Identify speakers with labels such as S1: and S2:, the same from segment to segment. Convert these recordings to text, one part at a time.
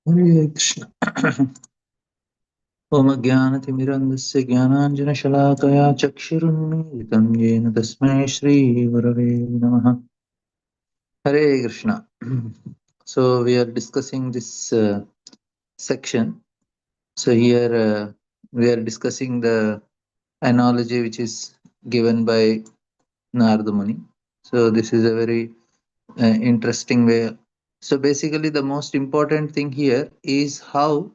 S1: Hare Krishna. Om Jnanatimirandasya Jnananjanashalakaya Chakshirunmilitam Yena Tasmai Shri Gurave Namaha. Hare Krishna. So we are discussing this section. So here we are discussing the analogy which is given by Narada Muni. So this is a very interesting way. So basically the most important thing here is how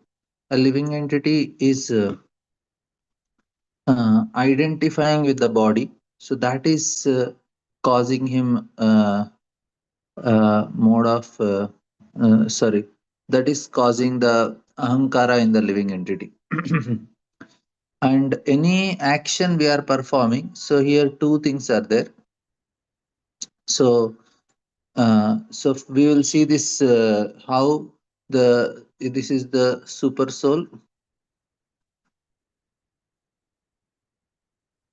S1: a living entity is identifying with the body. So that is causing him mode of sorry, that is causing the ahankara in the living entity. And any action we are performing, so here two things are there. So so we will see this how the this is the super soul.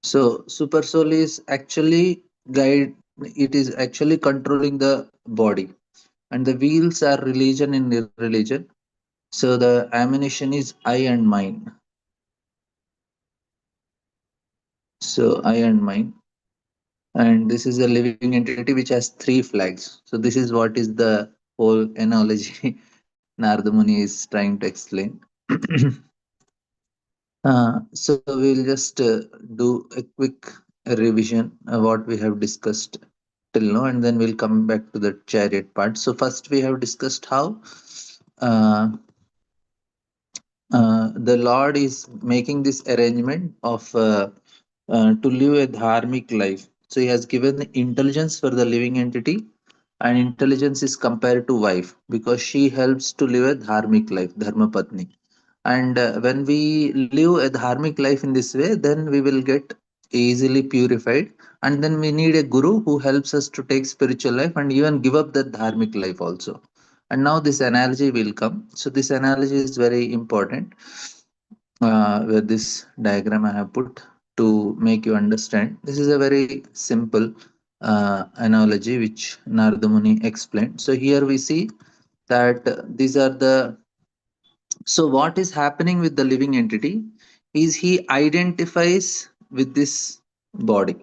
S1: So super soul is actually guide, it is actually controlling the body, and the wheels are religion and irreligion. So the ammunition is I and mine. So I and mine, and this is a living entity which has three flags. So this is what is the whole analogy Narada Muni is trying to explain. So we'll just do a quick revision of what we have discussed till now, and then we'll come back to the chariot part. So first we have discussed how uh, the Lord is making this arrangement of to live a dharmic life. So he has given intelligence for the living entity, and intelligence is compared to wife because she helps to live a dharmic life, dharma patni. And when we live a dharmic life in this way, then we will get easily purified. And then we need a guru who helps us to take spiritual life and even give up the dharmic life also. And now this analogy will come. So this analogy is very important, where this diagram I have put to make you understand. This is a very simple analogy which Narada Muni explained. So here we see that these are the, so what is happening with the living entity is he identifies with this body.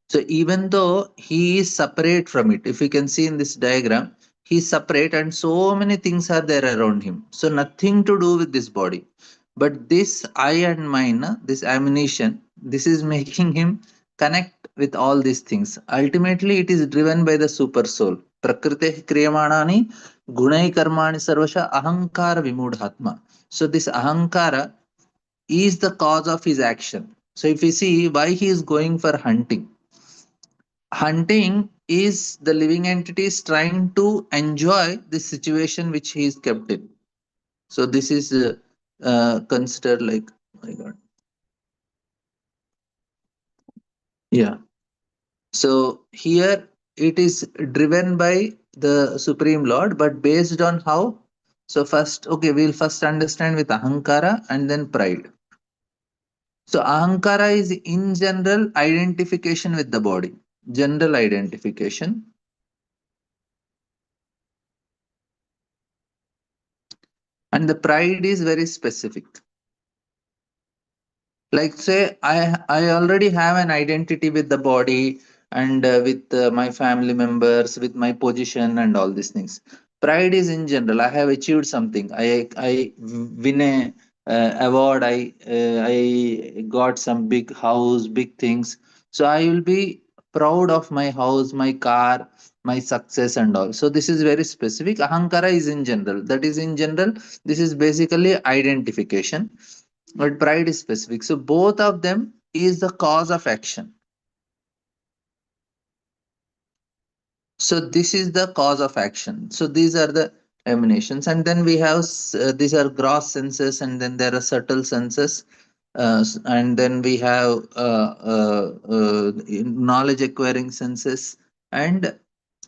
S1: So even though he is separate from it, if you can see in this diagram, he is separate and so many things are there around him. So nothing to do with this body. But this I and mine, this ammunition, this is making him connect with all these things. Ultimately, it is driven by the super soul. Prakrite kriyamanani gunai karmani sarvasha ahankara vimudhatma. So this ahankara is the cause of his action. So if you see why he is going for hunting, hunting is the living entities trying to enjoy the situation which he is kept in. So this is considered like, oh my god, yeah. So here it is driven by the supreme lord, but based on how. So first, okay, we'll first understand with ahankara and then pride. So ahankara is in general identification with the body, general identification, and the pride is very specific. Like say I already have an identity with the body and with my family members, with my position and all these things. Pride is in general, I have achieved something, I win a award, I got some big house, big things, so I will be proud of my house, my car, my success and all. So this is very specific. Ahankara is in general, that is in general, this is basically identification, but pride is specific. So both of them is the cause of action. So this is the cause of action. So these are the emanations, and then we have these are gross senses, and then there are subtle senses, and then we have knowledge acquiring senses and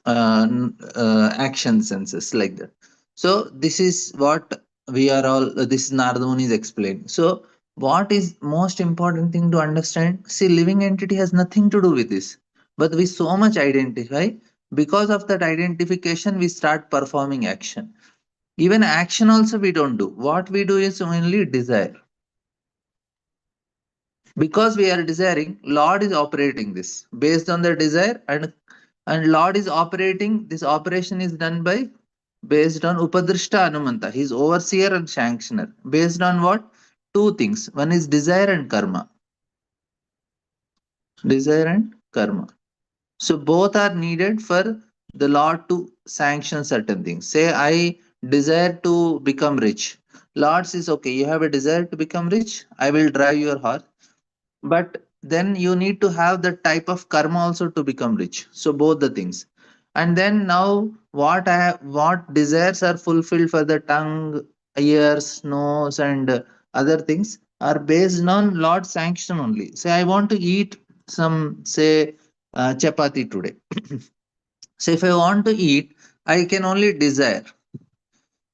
S1: action senses, like that. So this is what we are all. This Narada Muni is explaining. So what is most important thing to understand? See, living entity has nothing to do with this, but we so much identify. Because of that identification, we start performing action. Even action also we don't do. What we do is only desire. Because we are desiring, Lord is operating this based on the desire, and Lord is operating. This operation is done by based on Upadrishta Anumanta. He is overseer and sanctioner. Based on what? Two things. One is desire and karma. Desire and karma. So both are needed for the Lord to sanction certain things. Say I desire to become rich. Lord says, okay, you have a desire to become rich. I will drive your horse. But then you need to have the type of karma also to become rich. So both the things. And then now what desires are fulfilled for the tongue, ears, nose, and other things are based on Lord's sanction only. Say I want to eat some, say, chapati today. So if I want to eat, I can only desire.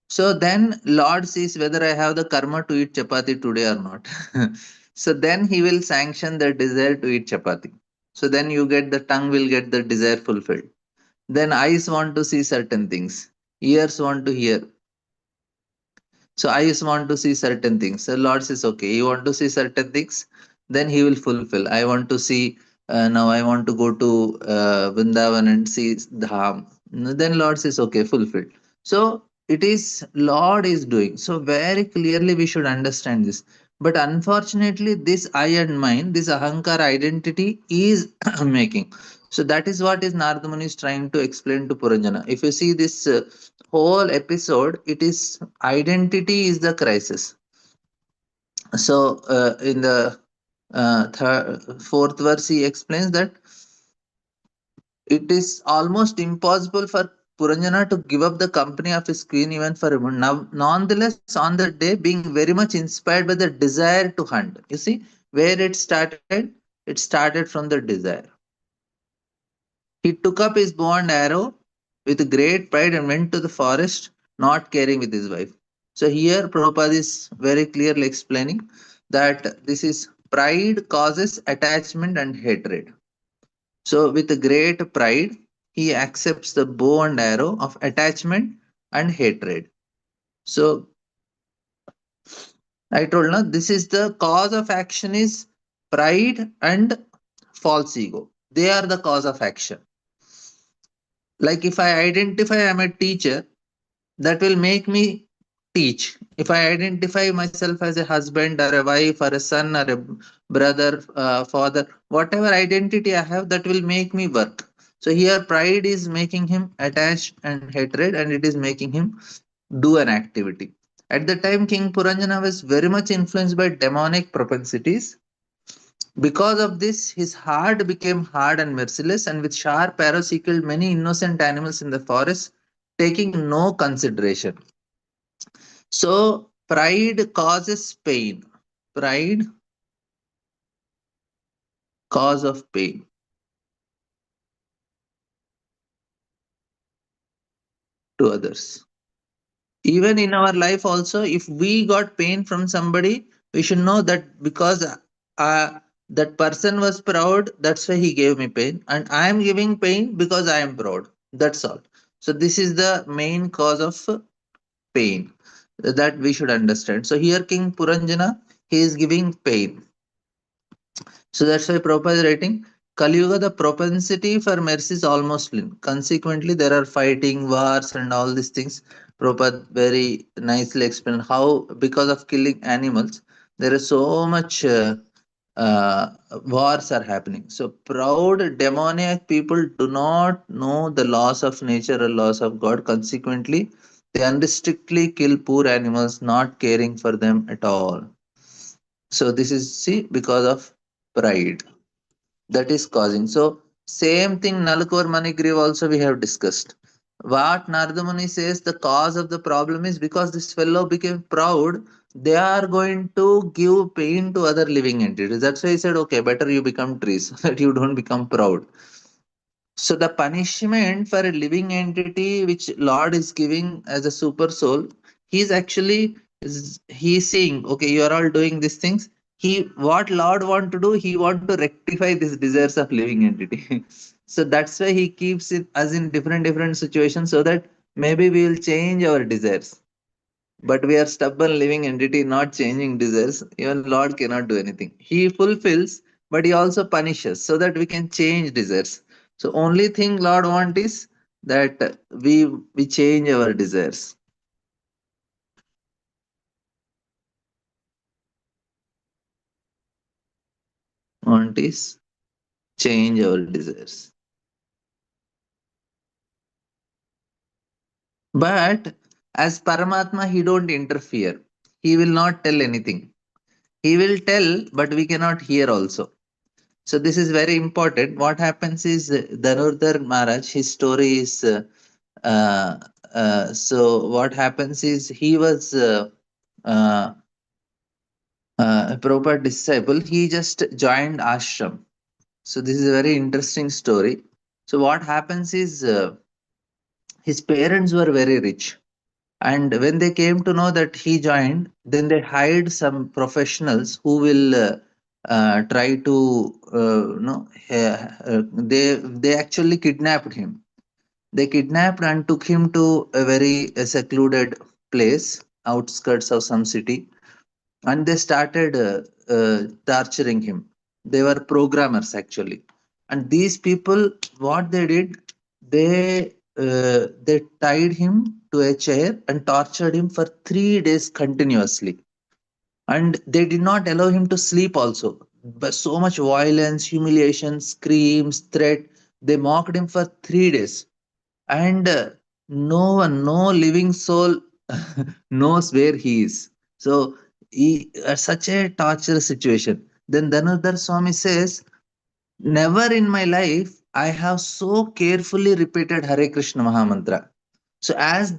S1: So then Lord sees whether I have the karma to eat chapati today or not. So then he will sanction the desire to eat chapati. So then you get the tongue will get the desire fulfilled. Then eyes want to see certain things. Ears want to hear. So I just want to see certain things. So Lord says, okay, you want to see certain things, then He will fulfill. I want to see, now I want to go to Vrindavan and see Dham. Then Lord says, okay, fulfill. So it is Lord is doing. So very clearly we should understand this. But unfortunately, this I and mine, this Ahankar identity is making. So that is what is Narada Muni is trying to explain to Puranjana. If you see this whole episode, it is identity is the crisis. So in the fourth verse, he explains that it is almost impossible for Puranjana to give up the company of his queen even for a moment. Now, nonetheless, on that day, being very much inspired by the desire to hunt. You see, where it started? It started from the desire. He took up his bow and arrow with great pride and went to the forest, not caring with his wife. So here Prabhupada is very clearly explaining that this is pride causes attachment and hatred. So with great pride, he accepts the bow and arrow of attachment and hatred. So I told now this is the cause of action is pride and false ego. They are the cause of action. Like if I identify I'm a teacher, that will make me teach. If I identify myself as a husband or a wife or a son or a brother, father, whatever identity I have, that will make me work. So here pride is making him attached and hatred, and it is making him do an activity. At the time, King Puranjana was very much influenced by demonic propensities. Because of this, his heart became hard and merciless, and with sharp arrows he killed many innocent animals in the forest, taking no consideration. So, pride causes pain. Pride, cause of pain to others. Even in our life, also, if we got pain from somebody, we should know that because that person was proud, that's why he gave me pain. And I am giving pain because I am proud. That's all. So, this is the main cause of pain that we should understand. So, here, King Puranjana, he is giving pain. So that's why Prabhupada is writing Kali Yuga, the propensity for mercy is almost nil. Consequently, there are fighting, wars, and all these things. Prabhupada very nicely explained how, because of killing animals, there is so much wars are happening. So, proud, demoniac people do not know the laws of nature or laws of God. Consequently, they unrestrictedly kill poor animals, not caring for them at all. So, this is, see, because of pride that is causing. So same thing Nalakor Manigriv also we have discussed. What Narada Muni says the cause of the problem is because this fellow became proud, they are going to give pain to other living entities. That's why he said, okay, better you become trees, so that you don't become proud. So the punishment for a living entity which Lord is giving as a super soul, he's actually he's saying, okay, you are all doing these things. He what Lord want to do, he want to rectify these desires of living entity. So that's why he keeps it us in different situations so that maybe we will change our desires. But we are stubborn living entity, not changing desires. Even Lord cannot do anything. He fulfills, but he also punishes so that we can change desires. So only thing Lord want is that we change our desires. Want is change our desires. But as Paramatma, he don't interfere. He will not tell anything. He will tell, but we cannot hear also. So this is very important. What happens is Dhanurdhar Maharaj, his story is uh, so what happens is he was uh, a proper disciple. He just joined ashram. So this is a very interesting story. So what happens is his parents were very rich, and when they came to know that he joined, then they hired some professionals who will try to they actually kidnapped him. They kidnapped and took him to a very secluded place, outskirts of some city, and they started torturing him. They were programmers actually, and these people, what they did, they tied him to a chair and tortured him for 3 days continuously, and they did not allow him to sleep also. But so much violence, humiliation, screams, threat. They mocked him for 3 days, and no one, no living soul knows where he is. So he such a torture situation. Then Dhanurdhar Swami says, never in my life I have so carefully repeated Hare Krishna Mahamantra. So as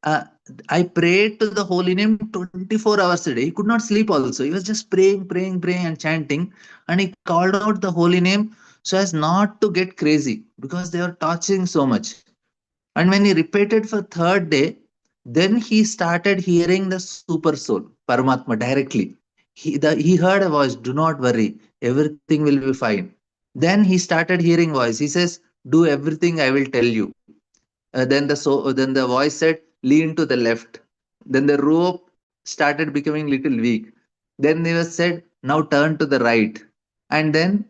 S1: uh, I prayed to the holy name 24 hours a day. He could not sleep also. He was just praying, praying, praying, and chanting. And he called out the holy name so as not to get crazy because they were torturing so much. And when he repeated for third day, then he started hearing the super soul, Paramatma, directly. He heard a voice, do not worry, everything will be fine. Then he started hearing voice. He says, do everything I will tell you. Then the voice said, lean to the left. Then the rope started becoming little weak. Then they was said, now turn to the right. And then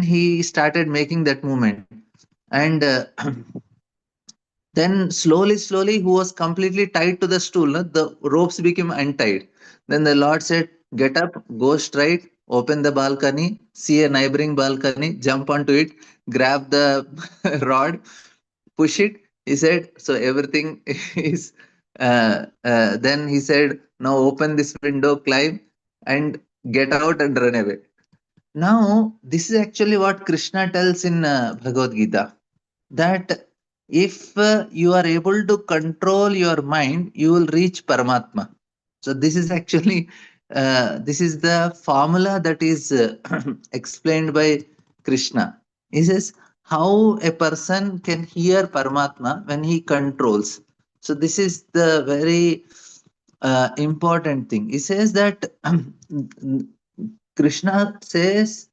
S1: he started making that movement. And then slowly, who was completely tied to the stool, no, the ropes became untied. Then the Lord said, get up, go straight, open the balcony, see a neighboring balcony, jump onto it, grab the rod, push it. He said, so everything is. Then he said, now open this window, climb, and get out and run away. Now, this is actually what Krishna tells in Bhagavad Gita, that if you are able to control your mind, you will reach Paramatma. So this is actually this is the formula that is explained by Krishna. He says how a person can hear Paramatma when he controls. So this is the very important thing. He says that Krishna says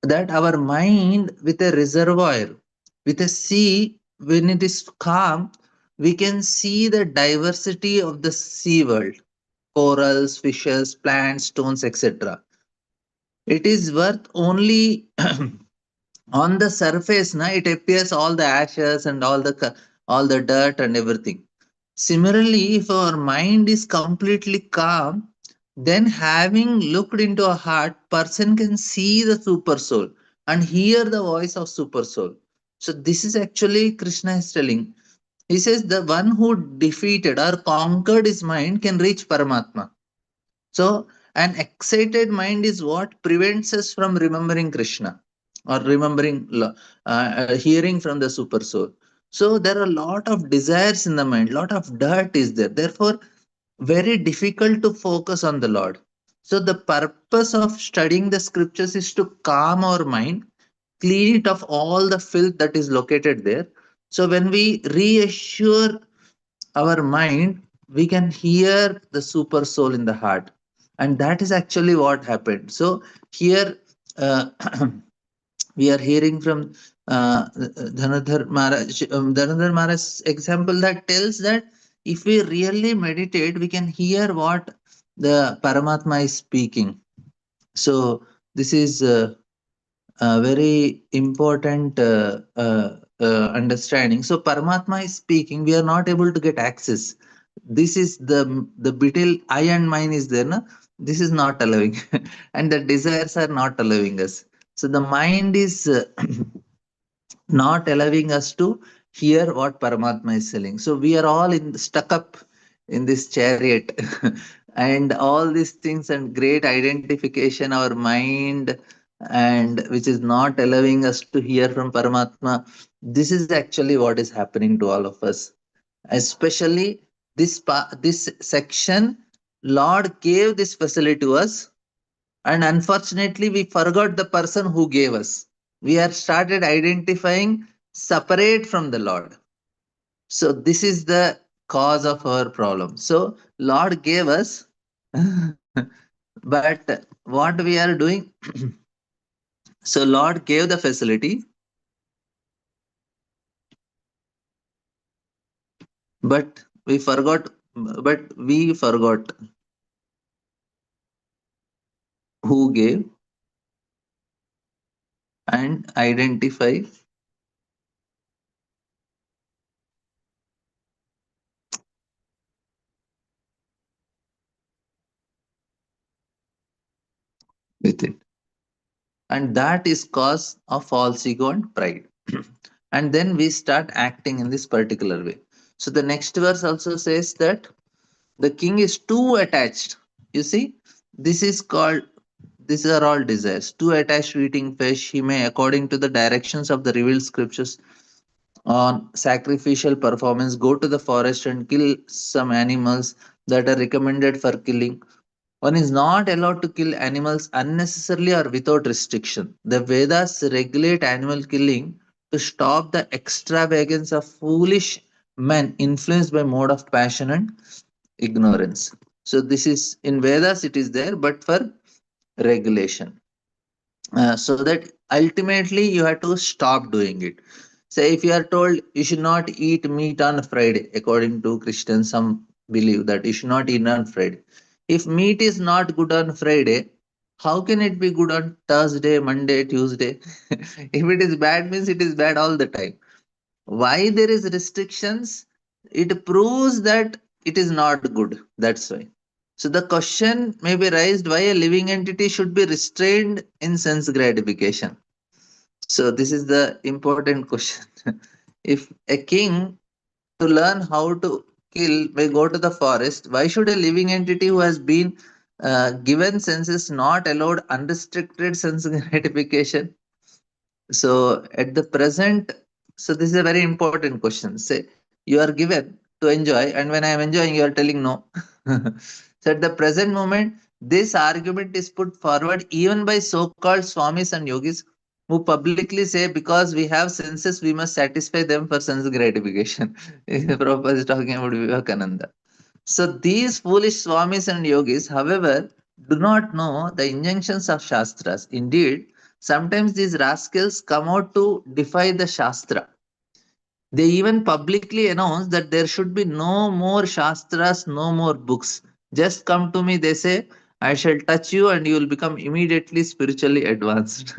S1: that our mind with a reservoir, with a sea, when it is calm, we can see the diversity of the sea world, corals, fishes, plants, stones, etc. It is worth only on the surface, na, it appears all the ashes and all the dirt and everything. Similarly, if our mind is completely calm, then having looked into a heart, person can see the super soul and hear the voice of super soul. So this is actually Krishna is telling. He says the one who defeated or conquered his mind can reach Paramatma. So, an excited mind is what prevents us from remembering Krishna or hearing from the super soul. So, there are a lot of desires in the mind, lot of dirt is there. Therefore, very difficult to focus on the Lord. So, the purpose of studying the scriptures is to calm our mind, clean it of all the filth that is located there. So, when we reassure our mind, we can hear the super soul in the heart. And that is actually what happened. So here we are hearing from Dhanadhar Maharaj, Dhanadhar Maharaj's example that tells that if we really meditate, we can hear what the Paramatma is speaking. So this is a very important understanding. So Paramatma is speaking. We are not able to get access. This is the beetle I and mine is there. No? This is not allowing, and the desires are not allowing us. So the mind is not allowing us to hear what Paramatma is saying. So we are all stuck up in this chariot, and all these things and great identification, our mind, and which is not allowing us to hear from Paramatma. This is actually what is happening to all of us, especially this section. Lord gave this facility to us, and unfortunately we forgot the person who gave us. We are started identifying separate from the Lord. So this is the cause of our problem. So Lord gave us, but what we are doing, so Lord gave the facility, but we forgot who gave and identify with it. And that is cause of false ego and pride. And then we start acting in this particular way. So the next verse also says that the king is too attached. You see, this is called, these are all desires. Too attached to eating fish, he may, according to the directions of the revealed scriptures on sacrificial performance, go to the forest and kill some animals that are recommended for killing. One is not allowed to kill animals unnecessarily or without restriction. The Vedas regulate animal killing to stop the extravagance of foolish men influenced by mode of passion and ignorance. So this is in Vedas it is there, but for regulation. So that ultimately you have to stop doing it. Say if you are told you should not eat meat on Friday, according to Christians, some believe that you should not eat on Friday. If meat is not good on Friday, how can it be good on Thursday, Monday, Tuesday? If it is bad, means it is bad all the time. Why there is restrictions? It proves that it is not good. That's why. So the question may be raised why a living entity should be restrained in sense gratification. So this is the important question. If a king to learn how to kill may go to the forest, why should a living entity who has been given senses not allowed unrestricted sense gratification? So at the present, so this is a very important question. Say you are given to enjoy, and when I am enjoying, you are telling no. So at the present moment, this argument is put forward even by so-called swamis and yogis who publicly say because we have senses, we must satisfy them for sense gratification. Prabhupada is talking about Vivekananda. So these foolish swamis and yogis, however, do not know the injunctions of Shastras. Indeed, sometimes these rascals come out to defy the Shastra. They even publicly announce that there should be no more Shastras, no more books. Just come to me, they say, I shall touch you and you will become immediately spiritually advanced.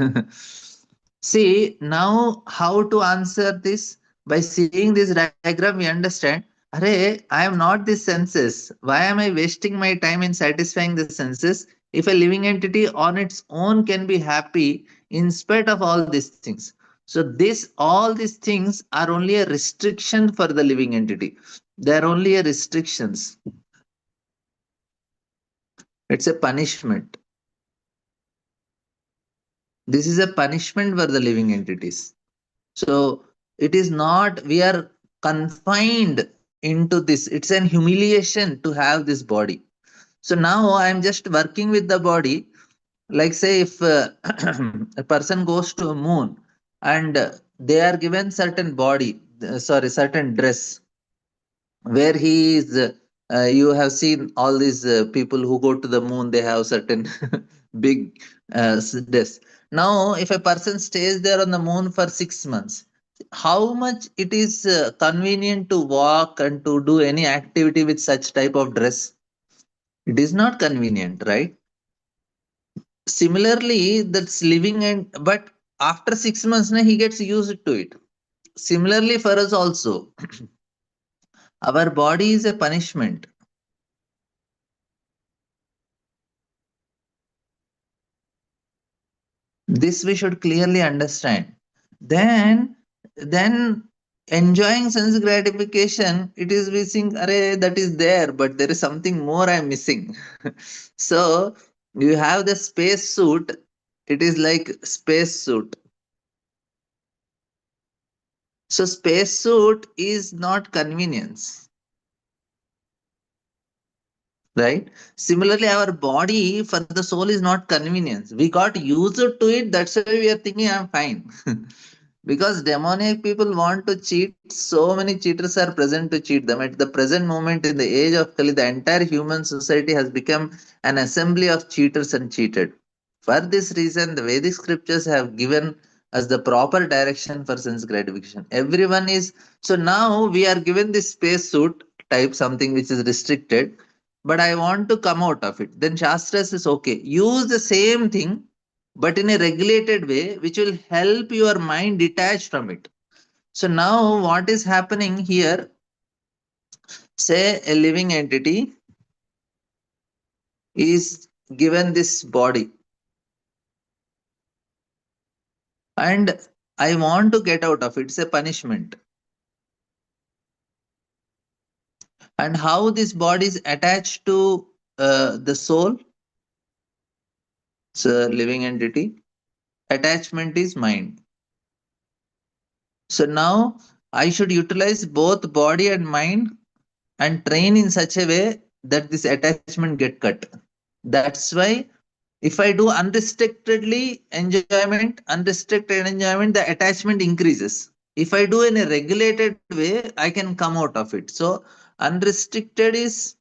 S1: See, now how to answer this? By seeing this diagram, we understand, Array, I am not the senses. Why am I wasting my time in satisfying the senses if a living entity on its own can be happy in spite of all these things? So this all these things are only a restriction for the living entity. They are only a restrictions. It's a punishment. This is a punishment for the living entities. So it is not, we are confined into this. It's an humiliation to have this body. So now I'm just working with the body. Like, say, if a person goes to a moon and they are given certain body, sorry, certain dress, where he is, you have seen all these people who go to the moon, they have certain big dress. Now, if a person stays there on the moon for 6 months, how much it is convenient to walk and to do any activity with such type of dress? It is not convenient, right? Similarly, that's living, and but after 6 months now he gets used to it. Similarly for us also, our body is a punishment. This we should clearly understand. Then then enjoying sense gratification, it is wishing, array, that is there, but there is something more I'm missing. So you have the space suit, it is like space suit. So space suit is not convenience, right? Similarly, our body for the soul is not convenience. We got used to it, that's why we are thinking I'm fine. Because demoniac people want to cheat, so many cheaters are present to cheat them. At the present moment, in the age of Kali, the entire human society has become an assembly of cheaters and cheated. For this reason, the Vedic scriptures have given us the proper direction for sense gratification. Everyone is, so now we are given this space suit type, something which is restricted, but I want to come out of it. Then Shastra says, okay, use the same thing but in a regulated way, which will help your mind detach from it. So now what is happening here? Say a living entity is given this body, and I want to get out of it. It's a punishment. And how this body is attached to the soul? It's a living entity. Attachment is mind. So now I should utilize both body and mind and train in such a way that this attachment get cut. That's why if I do unrestricted enjoyment, the attachment increases. If I do in a regulated way, I can come out of it. So unrestricted is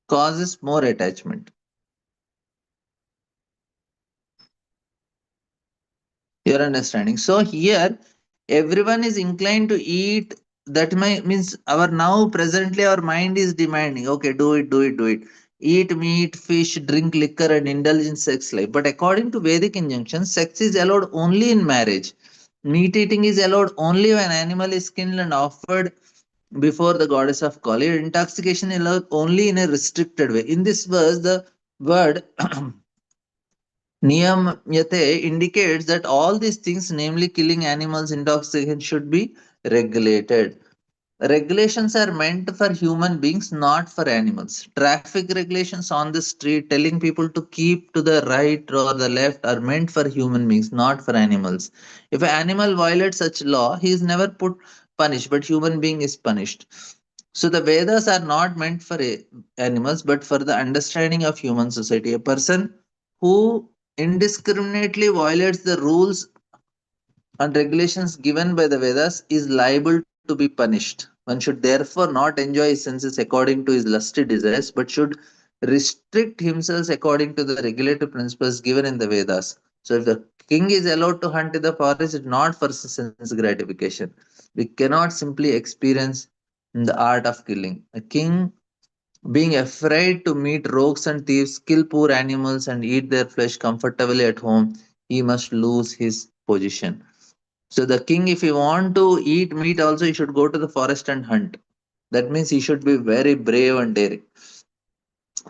S1: causes more attachment. You're understanding. So here, everyone is inclined to eat. Means our now presently our mind is demanding. Okay, do it, do it, do it. Eat meat, fish, drink liquor, and indulge in sex life. But according to Vedic injunctions, sex is allowed only in marriage. Meat eating is allowed only when animal is skinned and offered before the goddess of Kali. Intoxication is allowed only in a restricted way. In this verse, the word Niyamyate indicates that all these things, namely killing animals, intoxication, should be regulated. Regulations are meant for human beings, not for animals. Traffic regulations on the street telling people to keep to the right or the left are meant for human beings, not for animals. If an animal violates such law, he is never put punished, but human being is punished. So the Vedas are not meant for animals, but for the understanding of human society. A person who indiscriminately violates the rules and regulations given by the Vedas is liable to be punished. One should therefore not enjoy his senses according to his lusty desires, but should restrict himself according to the regulative principles given in the Vedas. So, if the king is allowed to hunt in the forest, it's not for sense gratification. We cannot simply experience the art of killing. A king, being afraid to meet rogues and thieves, kill poor animals, and eat their flesh comfortably at home, he must lose his position. So the king, if he want to eat meat, also he should go to the forest and hunt. That means he should be very brave and daring.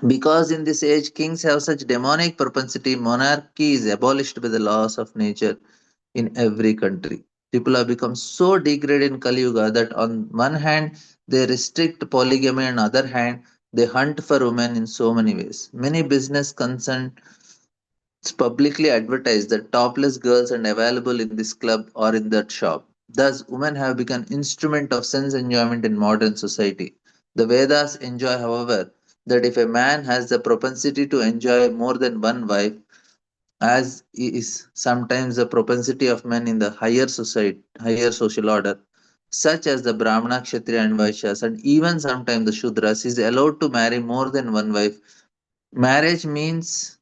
S1: Because in this age, kings have such demonic propensity, monarchy is abolished by the laws of nature in every country. People have become so degraded in Kali Yuga that on one hand they restrict polygamy, and on the other hand they hunt for women in so many ways. Many business concerns publicly advertise that topless girls are available in this club or in that shop. Thus, women have become instrument of sense enjoyment in modern society. The Vedas enjoy, however, that if a man has the propensity to enjoy more than one wife, as is sometimes the propensity of men in the higher society, higher social order, such as the Brahmana, Kshatriya, and Vaishyas, and even sometimes the Shudras, is allowed to marry more than one wife. Marriage means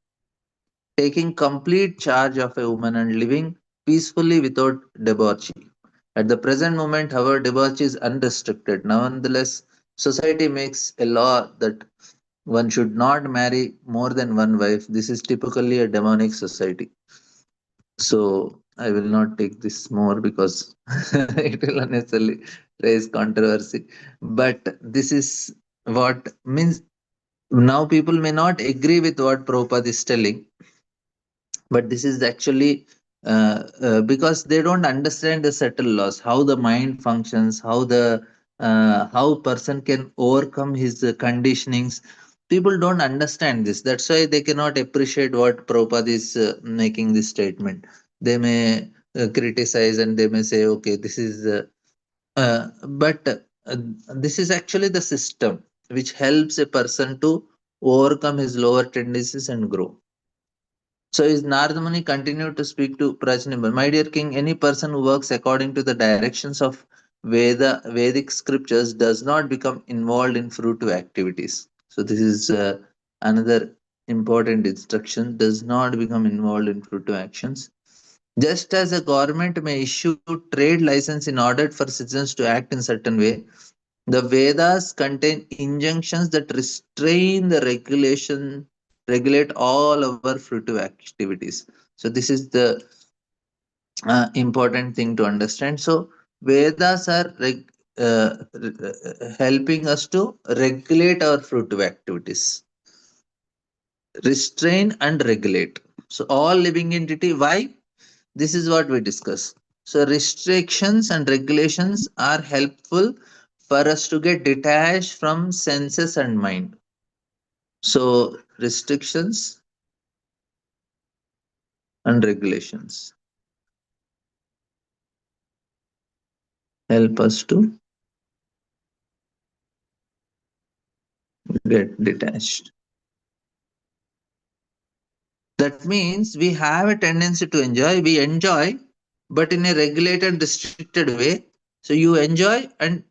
S1: taking complete charge of a woman and living peacefully without debauchery. At the present moment, however, debauchery is unrestricted. Nonetheless, society makes a law that one should not marry more than one wife. This is typically a demonic society. So I will not take this more because it will unnecessarily raise controversy. But this is what means now people may not agree with what Prabhupada is telling, but this is actually because they don't understand the subtle laws, how the mind functions, how person can overcome his conditionings. People don't understand this. That's why they cannot appreciate what Prabhupada is making this statement. They may criticize and they may say, okay, this is, but this is actually the system which helps a person to overcome his lower tendencies and grow. So is Narada Muni continued to speak to Prajnimbar, my dear king, any person who works according to the directions of Vedic scriptures does not become involved in fruitive activities. So this is another important instruction, does not become involved in fruitive actions. Just as a government may issue trade license in order for citizens to act in certain way, the Vedas contain injunctions that restrain the regulate all our fruitive activities. So this is the important thing to understand. So Vedas are helping us to regulate our fruitive activities, restrain and regulate. So all living entity, why? This is what we discuss. So restrictions and regulations are helpful for us to get detached from senses and mind. So restrictions and regulations help us to get detached. That means we have a tendency to enjoy, we enjoy, but in a regulated, restricted way. So you enjoy and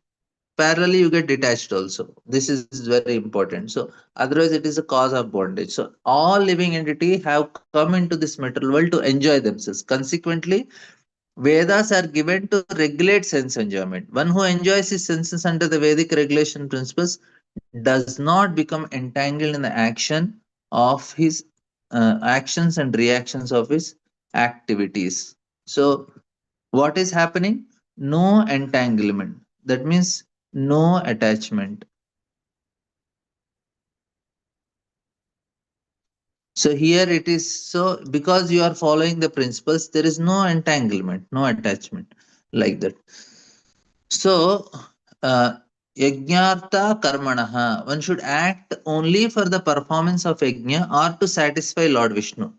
S1: parallelly you get detached also. This is very important. So otherwise it is a cause of bondage. So all living entity have come into this material world to enjoy themselves. Consequently, Vedas are given to regulate sense enjoyment. One who enjoys his senses under the Vedic regulation principles does not become entangled in the actions and reactions of his activities. So what is happening? No entanglement. That means no attachment. So here it is, so because you are following the principles, there is no entanglement, no attachment like that. So, yajnartha karmanaha, one should act only for the performance of yajna or to satisfy Lord Vishnu.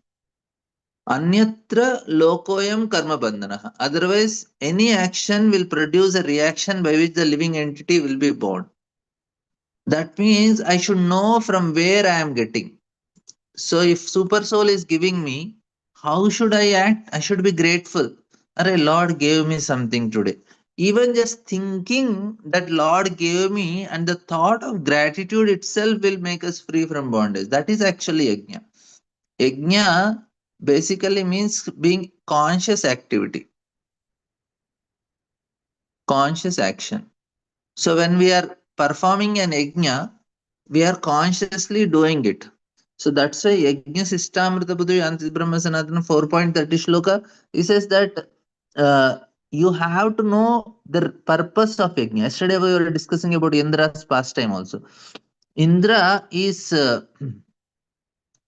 S1: Anyatra lokoyam karma bandhanaha. Otherwise, any action will produce a reaction by which the living entity will be born. That means I should know from where I am getting. So if Super Soul is giving me, how should I act? I should be grateful. Array, Lord gave me something today. Even just thinking that Lord gave me and the thought of gratitude itself will make us free from bondage. That is actually yajna. Yajna basically means being conscious activity, conscious action. So when we are performing an yajna, we are consciously doing it. So that's why Yajna Sistamrita Buddhi Anti Brahma Sanatana 4.30 shloka, he says that you have to know the purpose of Yajna. Yesterday we were discussing about Indra's pastime also. Indra is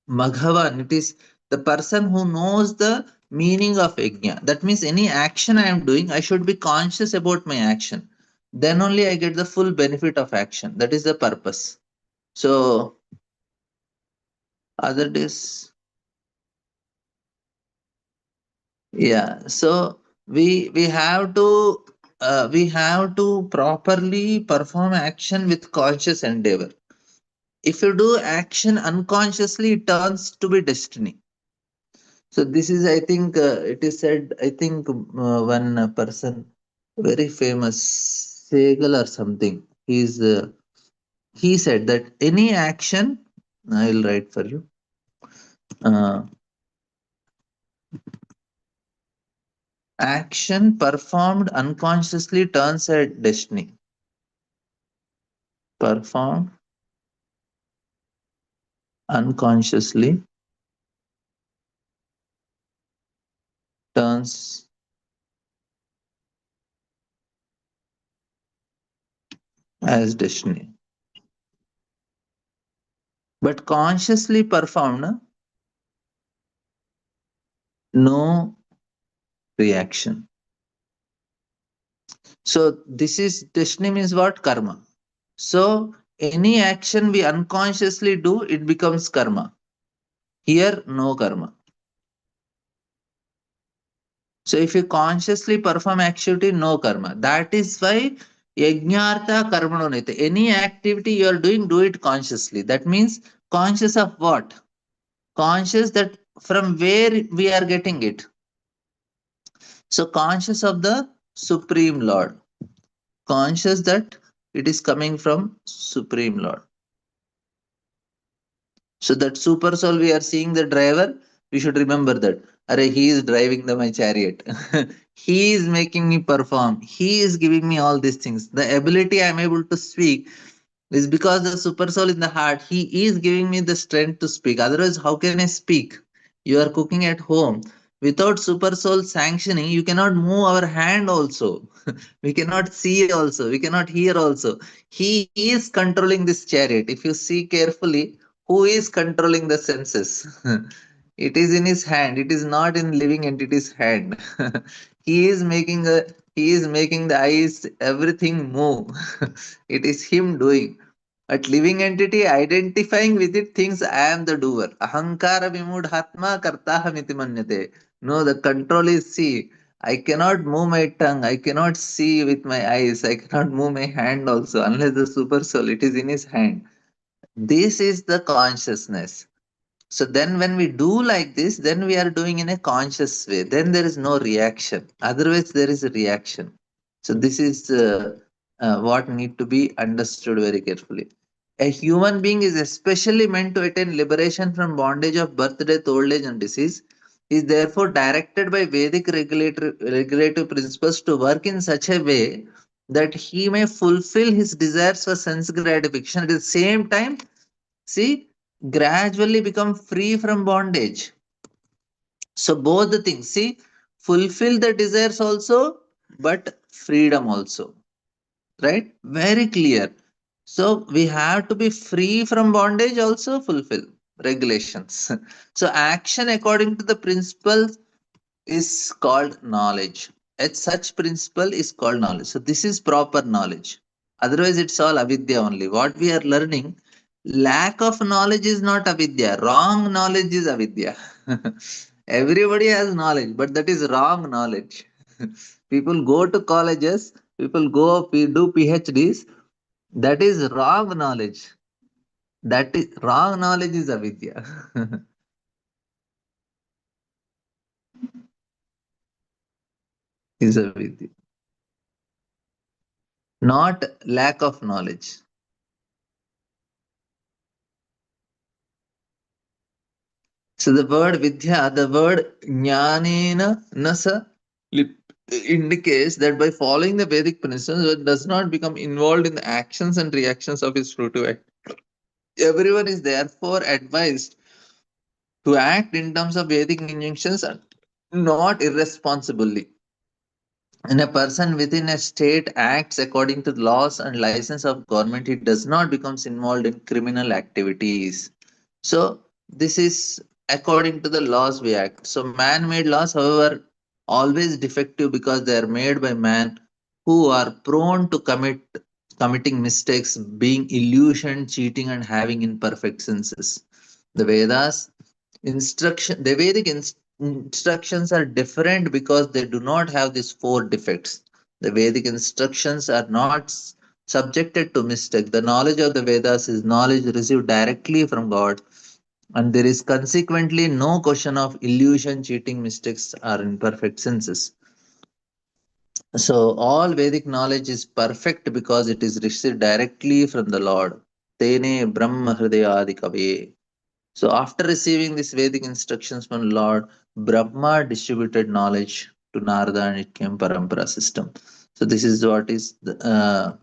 S1: Maghavan, it is the person who knows the meaning of Yajna. That means any action I am doing, I should be conscious about my action. Then only I get the full benefit of action. That is the purpose. So other days, yeah. So we have to properly perform action with conscious endeavor. If you do action unconsciously, it turns to be destiny. So this is, I think, it is said. I think one person, very famous, Segal or something. He said that any action, I will write for you. Uh, Action performed unconsciously turns a destiny. Performed unconsciously turns as destiny. But consciously performed, no reaction. So this is destiny means what? Karma. So any action we unconsciously do, it becomes karma. Here, no karma. So if you consciously perform activity, no karma. That is why yajnartha karmanonite. Any activity you are doing, do it consciously. That means conscious of what? Conscious that from where we are getting it. So conscious of the Supreme Lord. Conscious that it is coming from Supreme Lord. So that super soul we are seeing the driver, we should remember that. Arey, he is driving my chariot. He is making me perform. He is giving me all these things. The ability I am able to speak is because the super soul in the heart, he is giving me the strength to speak. Otherwise, how can I speak? You are cooking at home. Without super soul sanctioning, you cannot move our hand also. We cannot see also. We cannot hear also. He is controlling this chariot. If you see carefully, who is controlling the senses? It is in his hand. It is not in living entity's hand. He is making the eyes, everything move. It is him doing. At living entity identifying with it thinks I am the doer. Ahankara vimudhatma kartahamiti manyate. No, the control is see. I cannot move my tongue. I cannot see with my eyes. I cannot move my hand also unless the super soul. It is in his hand. This is the consciousness. So then when we do like this, then we are doing in a conscious way. Then there is no reaction. Otherwise, there is a reaction. So this is what need to be understood very carefully. A human being is especially meant to attain liberation from bondage of birth, death, old age, and disease. He is therefore directed by Vedic regulative principles to work in such a way that he may fulfill his desires for sense gratification at the same time. See, gradually become free from bondage. So both the things, see, fulfill the desires also, but freedom also, right? Very clear. So we have to be free from bondage also, fulfill regulations. So action according to the principles is called knowledge. A such principle is called knowledge. So this is proper knowledge. Otherwise, it's all avidya only. What we are learning, lack of knowledge is not avidya. Wrong knowledge is avidya. Everybody has knowledge, but that is wrong knowledge. People go to colleges, people do PhDs. That is wrong knowledge. That is wrong knowledge is avidya. Is avidya. Not lack of knowledge. So the word vidya, the word jnanena nasa indicates that by following the Vedic principles, one does not become involved in the actions and reactions of his fruitive act. Everyone is therefore advised to act in terms of Vedic injunctions and not irresponsibly. When a person within a state acts according to the laws and license of government, he does not become involved in criminal activities. So this is according to the laws we act. So man-made laws, however, always defective because they are made by man who are prone to committing mistakes, being illusion, cheating, and having imperfect senses. The Vedas the Vedic instructions are different because they do not have these four defects. The Vedic instructions are not subjected to mistake. The knowledge of the Vedas is knowledge received directly from God, and there is consequently no question of illusion, cheating, mistakes, or imperfect senses. So all Vedic knowledge is perfect because it is received directly from the Lord. Tene Brahma Hridayadi Kave. So after receiving these Vedic instructions from Lord, Brahma distributed knowledge to Narada and it came Parampara system. So this is what is the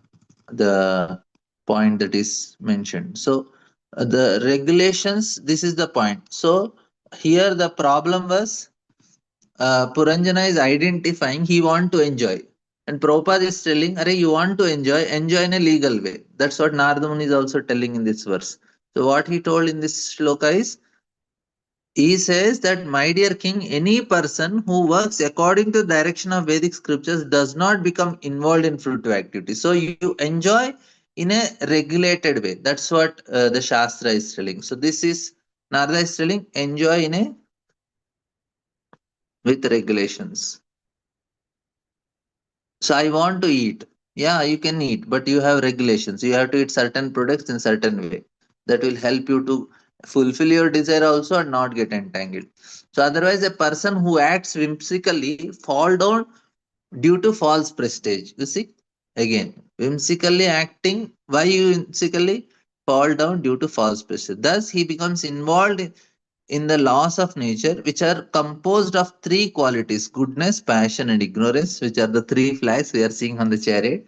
S1: point that is mentioned. So the regulations, this is the point. So here the problem was Puranjana is identifying he want to enjoy. And Prabhupada is telling, Arey, you want to enjoy in a legal way. That's what Narada Muni is also telling in this verse. So what he told in this shloka is, he says that, my dear king, any person who works according to the direction of Vedic scriptures does not become involved in fruitive activity. So you enjoy in a regulated way. That's what the Shastra is telling. So this is, Narada is telling, enjoy in a with regulations. So I want to eat. Yeah, you can eat, but you have regulations. You have to eat certain products in certain way. That will help you to fulfill your desire also and not get entangled. So otherwise, a person who acts whimsically fall down due to false prestige. You see, again, whimsically acting. Why you whimsically fall down due to false prestige? Thus, he becomes involved in the laws of nature, which are composed of three qualities: goodness, passion, and ignorance, which are the three flags we are seeing on the chariot.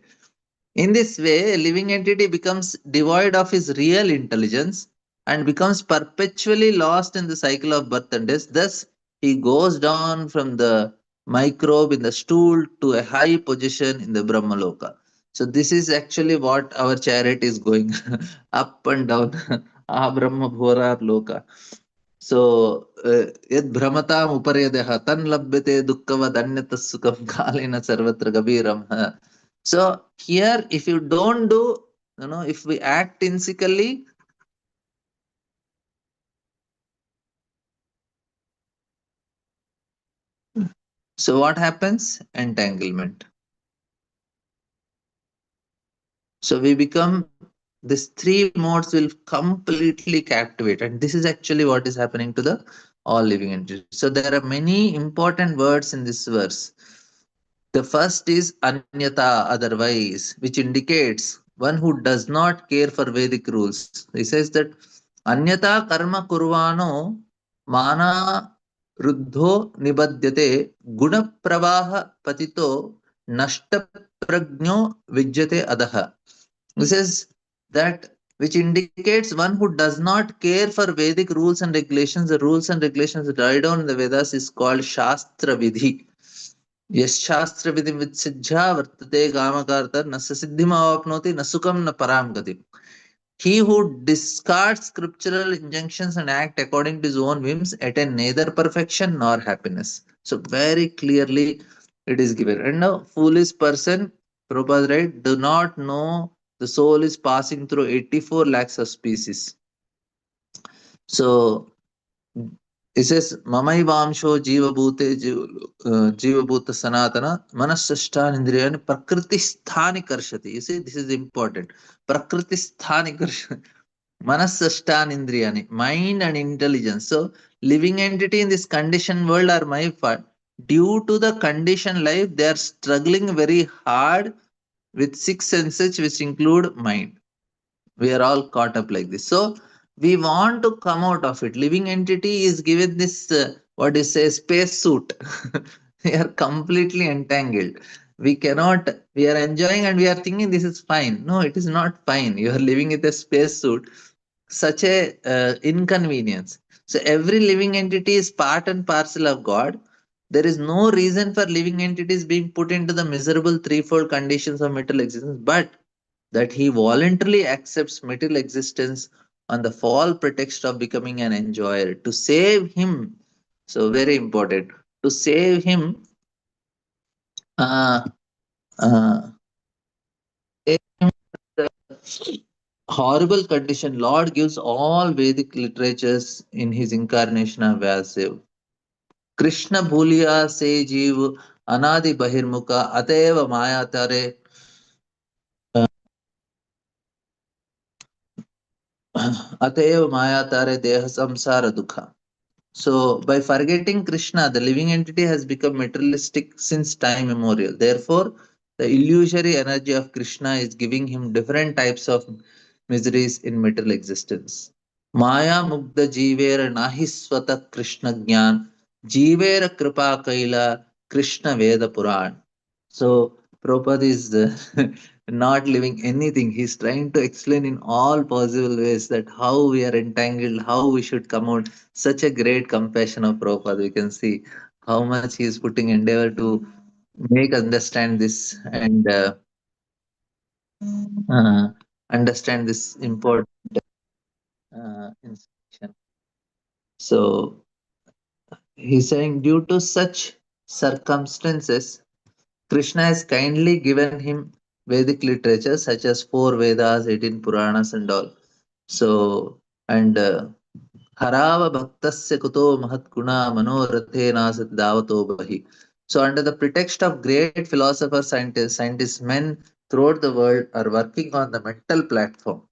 S1: In this way, a living entity becomes devoid of his real intelligence and becomes perpetually lost in the cycle of birth and death. Thus, he goes down from the microbe in the stool to a high position in the Brahmaloka. So, this is actually what our chariot is going up and down. Ah, Brahma Bhora Loka. So, yad bhramatam uparyadah tan labhyate dukkavad anyata sukham kalena sarvatra gabiram. So, here, if you don't do, if we act insecurely, so what happens? Entanglement. So, we become, these three modes will completely captivate. And this is actually what is happening to the all living entities. So, there are many important words in this verse. The first is anyata, otherwise, which indicates one who does not care for Vedic rules. He says that anyata karma kurvano mana ruddho nibadyate guna pravaha patito nashta pragno vijyate adaha. This is that which indicates one who does not care for Vedic rules and regulations. The rules and regulations that write down in the Vedas is called Shastra Vidhi. यशास्त्र विधि विच्छिद्या वर्तते कामकार्ता न सिद्धिमावाप्नोति न सुखम न पराम गति. He who discards scriptural injunctions and act according to his own whims attain neither perfection nor happiness. So very clearly it is given. And now foolish person, Prabhupada right, do not know the soul is passing through 84 lakhs of species. So it says, Mamaivamsho Jivabhuta Sanatana Manasashtan Indriyani Prakriti Sthani Karshati. You see, this is important. Prakriti Sthani Karshati. Manasashtan Indriyani. Mind and intelligence. So, living entity in this conditioned world are my part. Due to the conditioned life, they are struggling very hard with six senses, which include mind. We are all caught up like this. So we want to come out of it. Living entity is given this what is a space suit. We are completely entangled. We cannot. We are enjoying and we are thinking this is fine. No, it is not fine. You are living with a space suit. Such a inconvenience. So every living entity is part and parcel of God. There is no reason for living entities being put into the miserable threefold conditions of material existence, but that he voluntarily accepts material existence on the false pretext of becoming an enjoyer. To save him, so very important, to save him, uh, uh, save him the horrible condition, Lord gives all Vedic literatures in his incarnation of Vyasadeva. Krishna भूलिया से जीव अनादि बहिर्मुख अतएव माया तारे अतएव माया तारे देह samsara dukha. So, by forgetting Krishna, the living entity has become materialistic since time immemorial. Therefore, the illusory energy of Krishna is giving him different types of miseries in material existence. Maya mugda jeevera nahi swata Krishna jnana jeevera kripa kaila Krishna Veda Puran. So Prabhupada is not living anything. He's trying to explain in all possible ways that how we are entangled, how we should come out. Such a great compassion of Prabhupada. We can see how much he is putting endeavor to make understand this and uh, understand this important instruction. So he's saying, due to such circumstances, Krishna has kindly given him Vedic literature such as four Vedas, 18 Puranas, and all. So, and Harava Bhaktasya Kuto Mahat Guna Manorathe Nasat Davato Bahi. So, under the pretext of great philosophers, scientists, men throughout the world are working on the mental platform.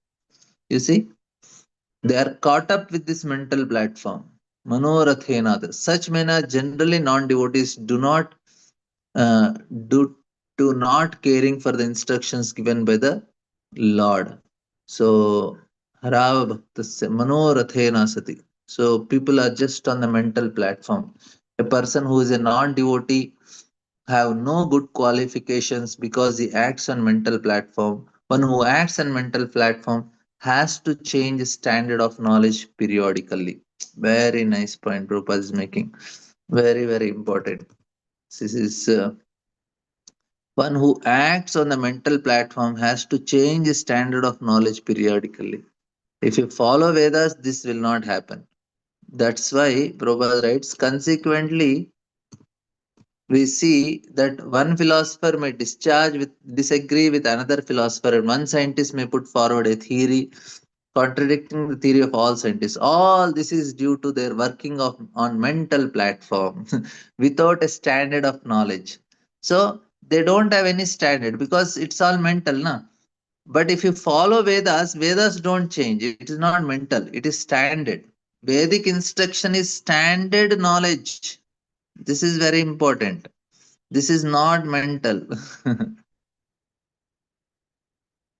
S1: You see, they are caught up with this mental platform. Manorathenada. Such men are generally non-devotees, uh, do not caring for the instructions given by the Lord. So Harava Bhaktasya Manorathena Sati. So people are just on the mental platform. A person who is a non-devotee have no good qualifications because he acts on mental platform. One who acts on mental platform has to change the standard of knowledge periodically. Very nice point Prabhupada is making. Very, very important. This is one who acts on the mental platform has to change the standard of knowledge periodically. If you follow Vedas, this will not happen. That's why Prabhupada writes, consequently, we see that one philosopher may disagree with another philosopher, and one scientist may put forward a theory contradicting the theory of all scientists. All this is due to their working on mental platform without a standard of knowledge. So they don't have any standard because it's all mental, na? But if you follow Vedas, Vedas don't change. It is not mental. It is standard. Vedic instruction is standard knowledge. This is very important. This is not mental.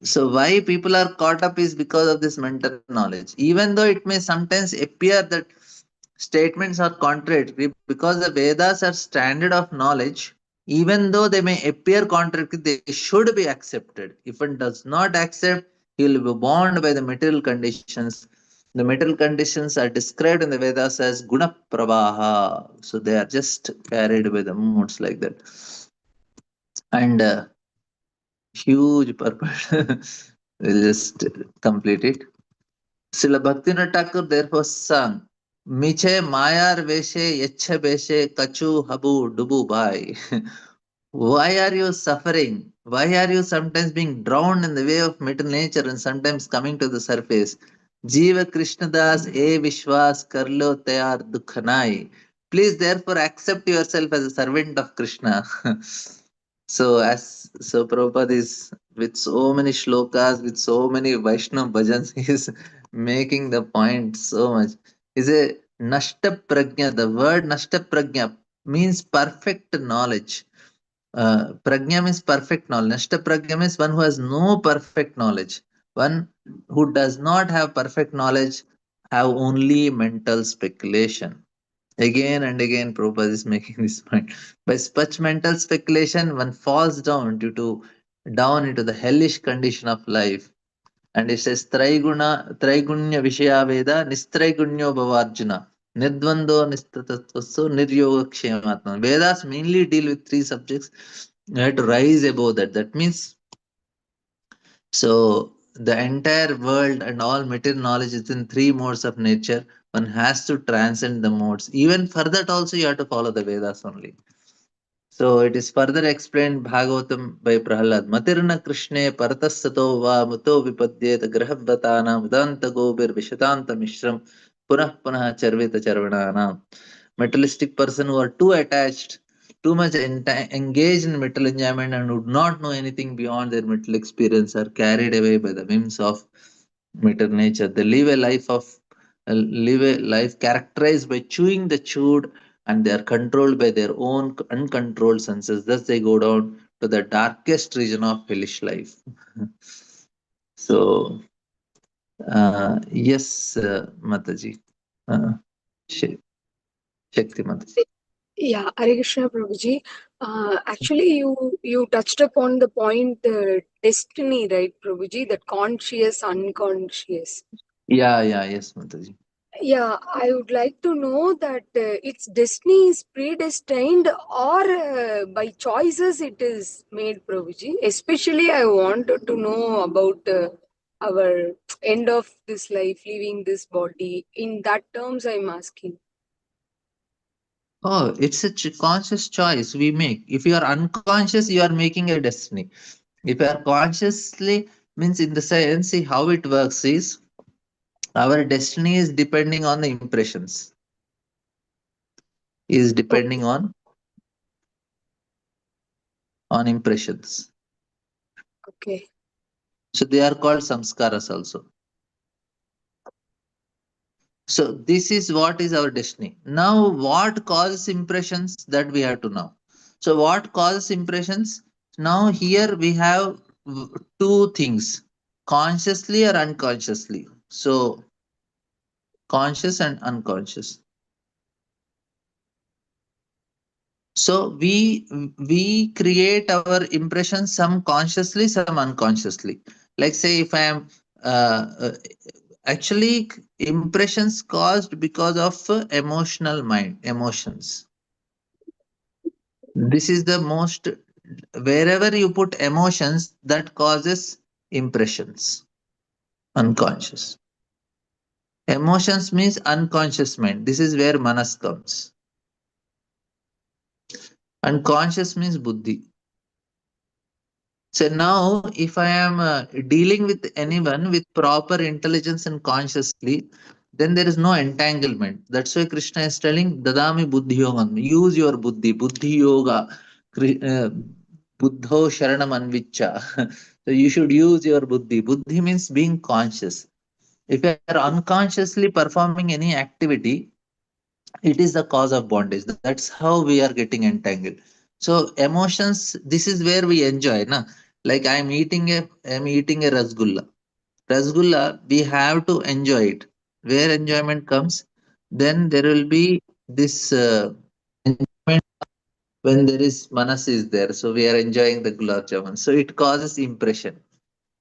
S1: So why people are caught up is because of this mental knowledge. Even though it may sometimes appear that statements are contradictory, because the Vedas are standard of knowledge, even though they may appear contradictory, they should be accepted. If one does not accept, he will be bound by the material conditions. The material conditions are described in the Vedas as guna pravaha. So they are just carried by the moods like that. And huge purpose. We'll just complete it. Srila Bhaktivinoda Thakur therefore sang, Miche Mayar Veshe Yecha Veshe Kachu Habu Dubu Bai. Why are you suffering? Why are you sometimes being drowned in the way of material nature and sometimes coming to the surface? Jiva Krishnadas E Vishwas Karlo Tayar Dukhanai. Please therefore accept yourself as a servant of Krishna. So Prabhupada is with so many shlokas, with so many Vaishnav bhajans, he is making the point so much. Is a Nashta Prajna. The word Nashta Prajna means perfect knowledge. Prajna means perfect knowledge. Nashta Prajna means one who has no perfect knowledge. One who does not have perfect knowledge have only mental speculation. Again and again, Prabhupada is making this point. By such mental speculation, one falls down into the hellish condition of life. And it says Traigunya Vishaya Veda Nistraigunyo Bhavarjuna. Nidvando Nistatatvaso Niryoga Kshematma. Vedas mainly deal with three subjects. You have to rise above that. That means so the entire world and all material knowledge is in three modes of nature. One has to transcend the modes. Even for that also you have to follow the Vedas only. So it is further explained Bhagavatam by Prahalad. Matirna Krishne Paratasato va muto vipadyeta grahabhatana mudanta gobir vishatanta mishram punah punah charvita charvanana. Materialistic person who are too attached, too much engaged in material enjoyment and would not know anything beyond their material experience are carried away by the whims of material nature. They live a life characterized by chewing the chewed and they are controlled by their own uncontrolled senses. Thus, they go down to the darkest region of hellish life. So, yes, Mataji, uh, Shakti Mataji.
S2: Yeah, Hare Krishna Prabhuji. Actually, you touched upon the point, destiny, right, Prabhuji? That conscious, unconscious.
S1: Yeah, yes, Mataji.
S2: Yeah, I would like to know that its destiny is predestined or by choices it is made, Prabhuji. Especially, I wanted to know about our end of this life, leaving this body. In that terms, I'm asking.
S1: Oh, it's a conscious choice we make. If you are unconscious, you are making a destiny. If you are consciously, means in the sense, see how it works is our destiny is depending on the impressions, is
S2: Okay.
S1: depending on impressions.
S2: Okay.
S1: So they are called samskaras also. So this is what is our destiny. Now, what causes impressions that we have to know. So what causes impressions? Now here we have two things, consciously or unconsciously. So conscious and unconscious. So we create our impressions some consciously, some unconsciously. Like say if I am actually impressions caused because of emotional mind, emotions. This is the most, wherever you put emotions that causes impressions, unconscious. Emotions means unconscious mind. This is where manas comes. Unconscious means buddhi. So now, if I am dealing with anyone with proper intelligence and consciously, then there is no entanglement. That's why Krishna is telling, Dadami Buddhi Yogam. Use your buddhi, Buddhi Yoga, Buddho Sharanam Anvicha. So you should use your buddhi. Buddhi means being conscious. If you are unconsciously performing any activity, it is the cause of bondage. That's how we are getting entangled. So emotions, this is where we enjoy na. Like I'm eating a rasgulla, we have to enjoy it. Where enjoyment comes, then there will be this enjoyment when there is manas is there, so we are enjoying the gulab jamun, so it causes impression.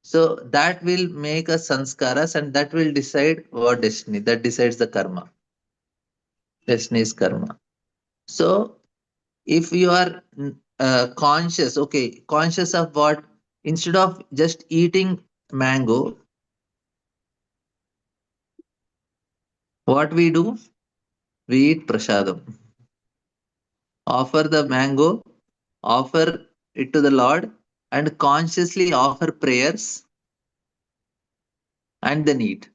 S1: So that will make us sanskaras, and that will decide what destiny, that decides the karma. Destiny is karma. So if you are conscious, okay, conscious of what, instead of just eating mango, what we do, we eat prasadam, offer the mango, offer it to the Lord, and consciously offer prayers and then eat.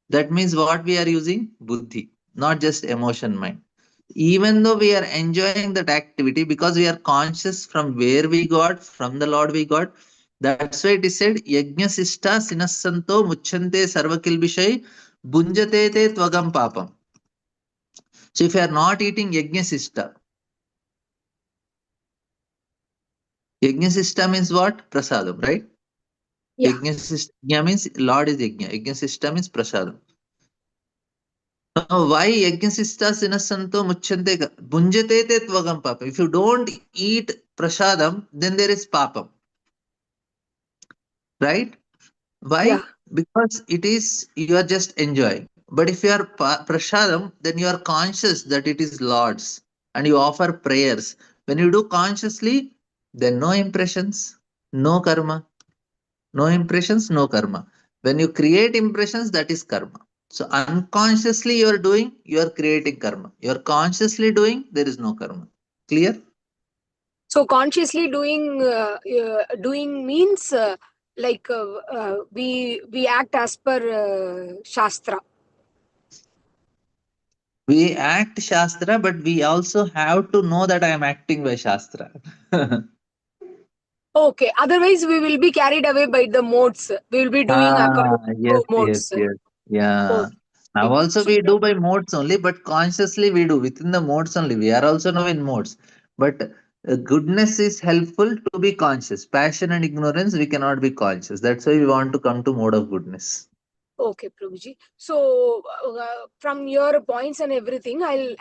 S1: That means what we are using, buddhi, not just emotion mind. Even though we are enjoying that activity, because we are conscious from where we got, from the Lord we got. That's why it is said, Yajna Sista Sinassanto Muchante Sarvakilbishai Bunjate Te Tvagam Papam. So if you are not eating Yajna Sista, Yajna Sista means what? Prasadam, right?
S2: Yeah.
S1: Yajna means Lord is Yajna. Yajna Sista means Prasadam. Now, why Yajna Sinasanto Muchante Bunjate Te Tvagam Papam? If you don't eat prasadam, then there is papam, right?
S2: Yeah.
S1: Why? Because it is you are just enjoying. But if you are prasadam, then you are conscious that it is Lord's and you offer prayers. When you do consciously, then no impressions, no karma. No impressions, no karma. When you create impressions, that is karma. So unconsciously you are doing, you are creating karma. You are consciously doing, there is no karma. Clear?
S2: So consciously doing means like we act as per shastra.
S1: We act Shastra, but we also have to know that I am acting by Shastra.
S2: Okay. Otherwise, we will be carried away by the modes. We will be doing according
S1: Yes,
S2: to
S1: yes,
S2: modes.
S1: yes. Yeah. Now
S2: Okay.
S1: also
S2: So
S1: we do by modes only, but consciously we do within the modes only. We are also now in modes. But goodness is helpful to be conscious. Passion and ignorance, we cannot be conscious. That's why we want to come to mode of goodness.
S2: Okay, Prabhuji. So, from your points and everything, I'll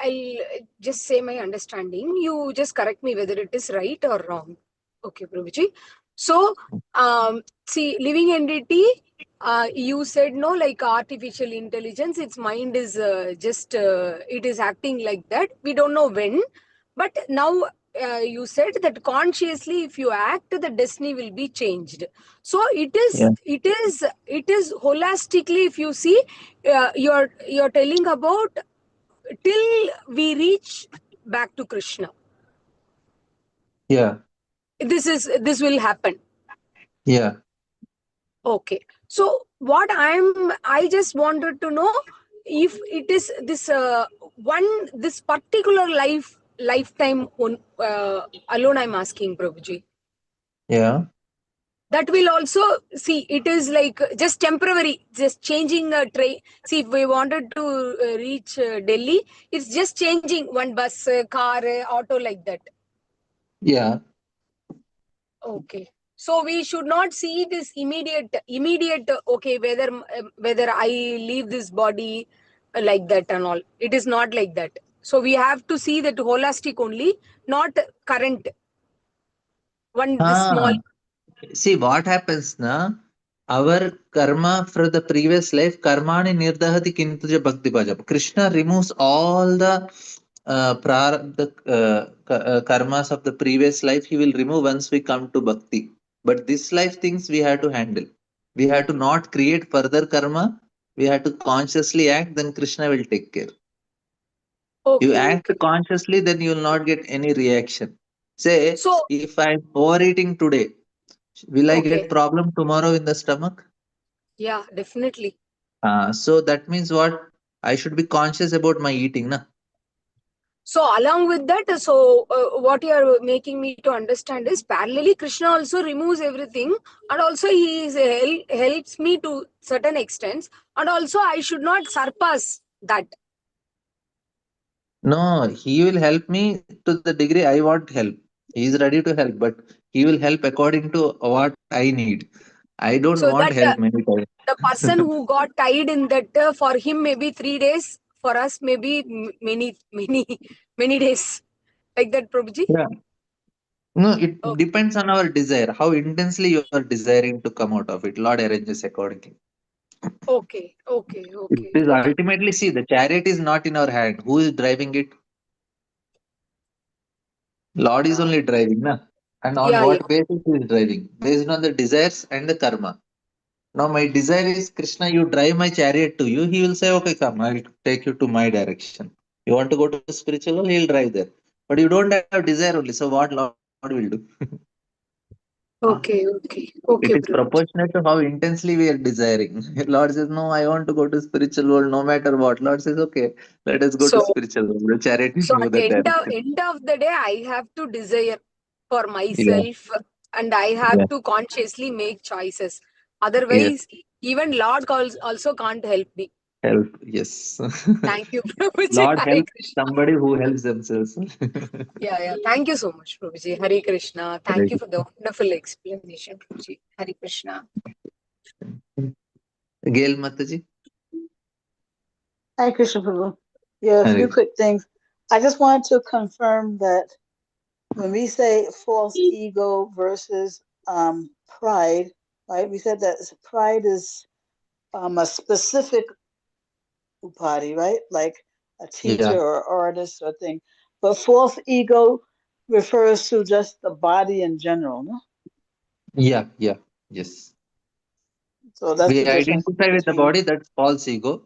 S2: just say my understanding. You just correct me whether it is right or wrong. Okay, Prabhuji. So, see, living entity. You said no, like artificial intelligence. Its mind is just it is acting like that. We don't know when, but now you said that consciously, if you act, the destiny will be changed. So
S1: Yeah.
S2: it is holistically, if you see, you're telling about till we reach back to Krishna,
S1: Yeah.
S2: this will happen.
S1: Yeah.
S2: Okay, so I just wanted to know if it is this one, this particular lifetime alone I'm asking, Prabhuji.
S1: Yeah.
S2: That will also, see, it is like just temporary, just changing a train. See, if we wanted to reach Delhi, it's just changing one bus, car, auto, like that.
S1: Yeah.
S2: Okay, so we should not see this immediate, okay, whether I leave this body, like that and all. It is not like that. So we have to see that holistic only, not current one, this small.
S1: Ah. See what happens na? Our karma for the previous life, karmani nirdahati kintuja bhakti bhajam. Krishna removes all the karmas of the previous life. He will remove once we come to bhakti. But this life things we have to handle. We have to not create further karma. We have to consciously act. Then Krishna will take care. You
S2: Okay,
S1: act
S2: okay.
S1: consciously, then you will not get any reaction. Say,
S2: So,
S1: if I'm overeating today, will I get
S2: okay,
S1: problem tomorrow in the stomach?
S2: yeah, definitely.
S1: So that means what? I should be conscious about my eating, na?
S2: So along with that, so what you are making me to understand is parallelly Krishna also removes everything, and also he is helps me to certain extents, and also I should not surpass that.
S1: No, he will help me to the degree I want help. He is ready to help, but he will help according to what I need. I don't
S2: So
S1: want
S2: that
S1: help many
S2: the
S1: times.
S2: person who got tied in that, for him maybe 3 days, for us maybe many days, like that, Prabhuji.
S1: Yeah. No, it
S2: Okay,
S1: depends on our desire, how intensely you are desiring to come out of it. Lord arranges accordingly.
S2: okay, okay,
S1: It
S2: okay,
S1: is
S2: okay.
S1: ultimately, see, the chariot is not in our hand. Who is driving it? Lord is
S2: Uh,
S1: only driving, na? And on
S2: yeah, yeah.
S1: what basis he is driving? Based on the desires and the karma. Now, my desire is Krishna, you drive my chariot to you. He will say, okay, come, I'll take you to my direction. You want to go to spiritual world, he'll drive there. But you don't have desire only. So, what Lord will do?
S2: Okay, okay,
S1: It is
S2: okay, Prabhuji.
S1: proportionate to how intensely we are desiring. Lord says, no, I want to go to spiritual world no matter what. Lord says, okay, let us go to
S2: So,
S1: spiritual world. The chariot will
S2: so
S1: move
S2: at the
S1: that direction.
S2: end of the day, I have to desire for
S1: Yeah,
S2: myself, and I
S1: yeah,
S2: have to consciously make choices.
S1: yes.
S2: Otherwise, even Lord calls also can't help me.
S1: Help, yes.
S2: Thank you, Prabhuji.
S1: Lord
S2: Hare
S1: helps
S2: Krishna.
S1: somebody who helps themselves.
S2: Yeah, yeah. Thank you so much, Prabhuji. Hare Krishna. Thank you for the wonderful explanation, Prabhuji. Hare Krishna.
S1: Gail Mataji.
S3: Hi, Krishna Prabhu. Yeah, a few
S1: Hare.
S3: quick things. I just wanted to confirm that when we say false ego versus pride, right? We said that pride is a specific body, right? Like a
S1: Yeah,
S3: teacher or artist or thing. But false ego refers to just the body in general, no?
S1: yeah, yeah, yes.
S3: So that's
S1: We
S3: the difference
S1: identify with the
S3: between.
S1: body, that's false ego.